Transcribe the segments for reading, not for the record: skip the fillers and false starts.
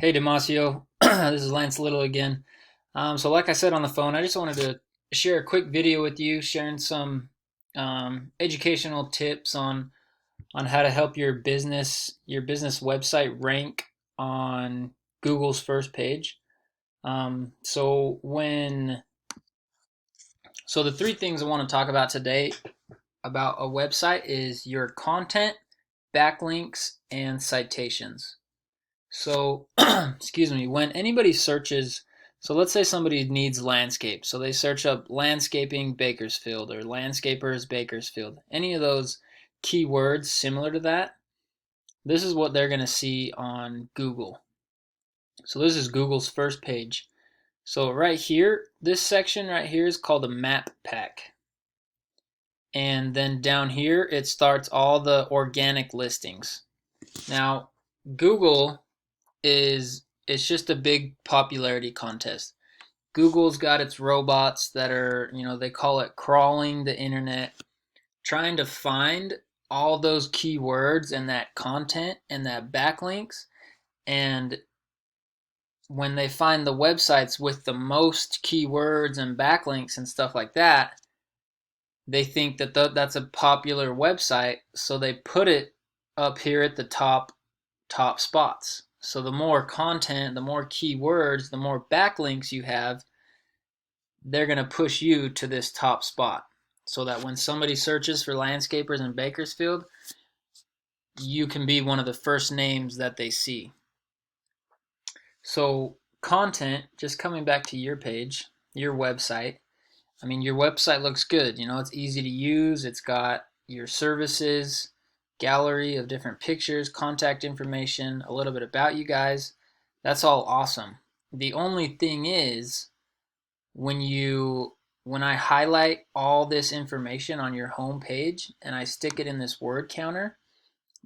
Hey Damasio, this is Lance Little again. So like I said on the phone, I just wanted to share a quick video with you, sharing some educational tips on how to help your business website rank on Google's first page. So the three things I want to talk about today about a website is your content, backlinks, and citations. So, excuse me, when anybody searches, so let's say somebody needs landscape. So they search up landscaping Bakersfield or landscapers Bakersfield. Any of those keywords similar to that, this is what they're going to see on Google. So this is Google's first page. So right here, this section right here is called a map pack. And then down here, it starts all the organic listings. Now, Google is it's just a big popularity contest. Google's got its robots that are, they call it crawling the internet, trying to find all those keywords and that content and that backlinks. And when they find the websites with the most keywords and backlinks and stuff like that, they think that that's a popular website, so they put it up here at the top spots. So the more content, the more keywords, the more backlinks you have, they're going to push you to this top spot. So that when somebody searches for landscapers in Bakersfield, you can be one of the first names that they see. So content, just coming back to your page, your website. I mean, your website looks good. It's easy to use. It's got your services, gallery of different pictures, contact information, a little bit about you guys. That's all awesome. The only thing is when I highlight all this information on your home page and I stick it in this word counter,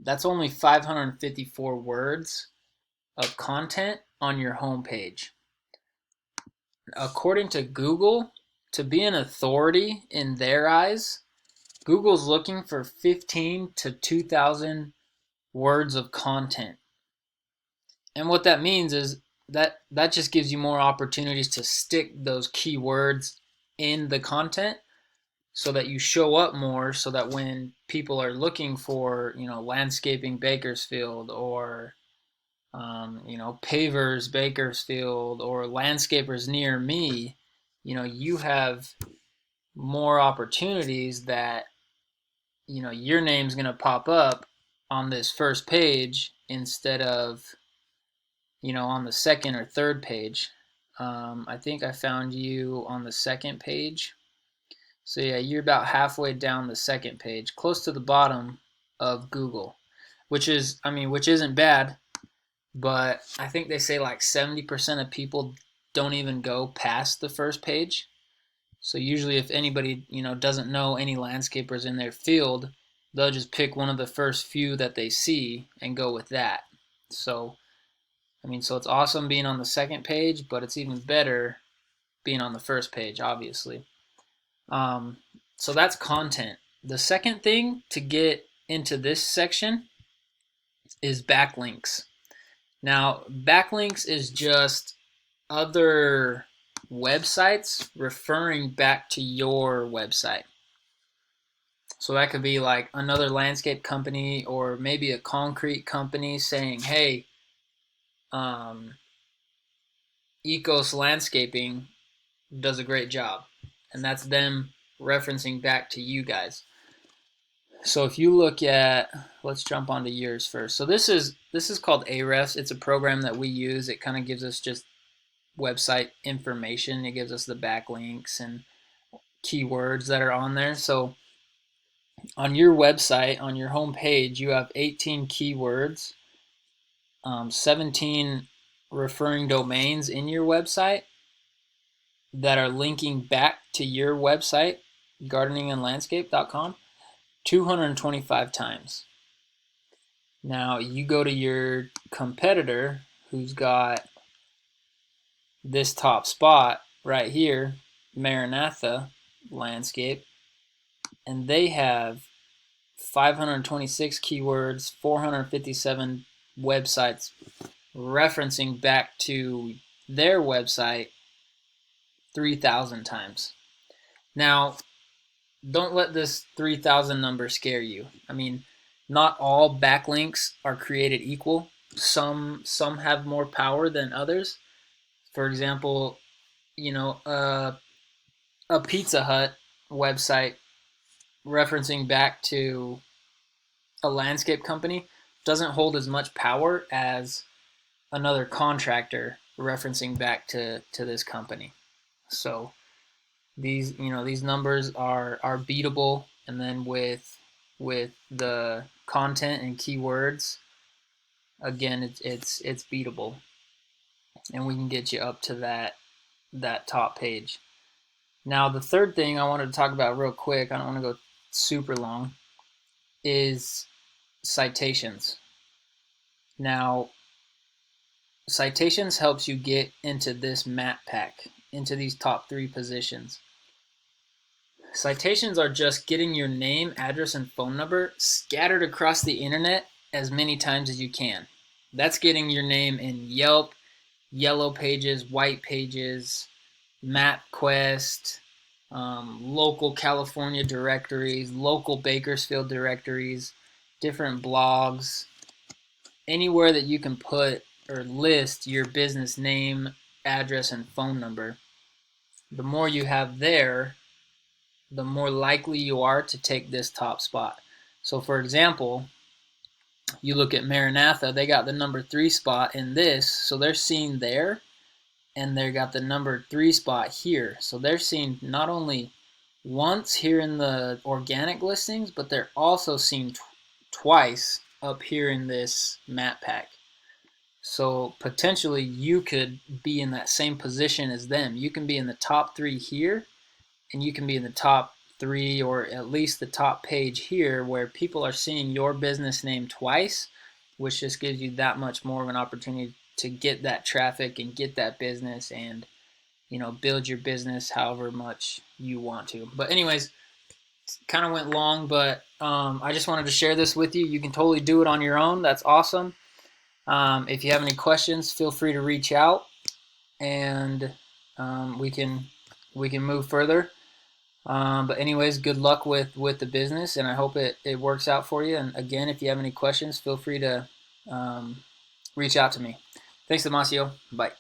that's only 554 words of content on your home page. According to Google, to be an authority in their eyes, Google's looking for 15 to 2,000 words of content. And what that means is that just gives you more opportunities to stick those keywords in the content so that you show up more, so that when people are looking for, landscaping Bakersfield or, pavers Bakersfield or landscapers near me, you have more opportunities that, your name's going to pop up on this first page instead of, on the second or third page. I think I found you on the second page. So yeah, you're about halfway down the second page, close to the bottom of Google, which isn't bad, but I think they say like 70% of people don't even go past the first page. So usually if anybody, doesn't know any landscapers in their field, they'll just pick one of the first few that they see and go with that. So it's awesome being on the second page, but it's even better being on the first page, obviously. So that's content. The second thing to get into this section is backlinks. Now, backlinks is just other websites referring back to your website. So that could be like another landscape company or maybe a concrete company saying, hey, Icos Landscaping does a great job. And that's them referencing back to you guys. So if you look at, let's jump onto yours first. So this is called Ahrefs. It's a program that we use. It kind of gives us just website information. It gives us the backlinks and keywords that are on there. So on your website, on your home page, you have 18 keywords, 17 referring domains in your website that are linking back to your website, gardeningandlandscape.com, 225 times. Now you go to your competitor who's got this top spot right here, Maranatha Landscape, and they have 526 keywords, 457 websites referencing back to their website 3,000 times. Now, don't let this 3,000 number scare you. I mean, not all backlinks are created equal. Some have more power than others. For example, a Pizza Hut website referencing back to a landscape company doesn't hold as much power as another contractor referencing back to this company. So these numbers are beatable, and then with the content and keywords, again, it's beatable, and we can get you up to that top page. Now, the third thing I wanted to talk about real quick, I don't want to go super long, is citations. Now, citations helps you get into this map pack, into these top 3 positions. Citations are just getting your name, address, and phone number scattered across the internet as many times as you can. That's getting your name in Yelp, Yellow Pages, White Pages, MapQuest, local California directories, local Bakersfield directories, different blogs, anywhere that you can put or list your business name, address, and phone number. The more you have there, the more likely you are to take this top spot. So for example, you look at Maranatha, they got the number 3 spot in this, so they're seen there, and they got the number 3 spot here. So they're seen not only once here in the organic listings, but they're also seen twice up here in this map pack. So potentially you could be in that same position as them. You can be in the top 3 here, and you can be in the top 3 or at least the top page here, where people are seeing your business name twice, which just gives you that much more of an opportunity to get that traffic and get that business and build your business however much you want to. But anyways, kind of went long, but I just wanted to share this with you. You can totally do it on your own. That's awesome. If you have any questions, feel free to reach out, and we can move further. But anyways, good luck with the business, and I hope it works out for you. And again, if you have any questions, feel free to reach out to me. Thanks, Damasio. Bye.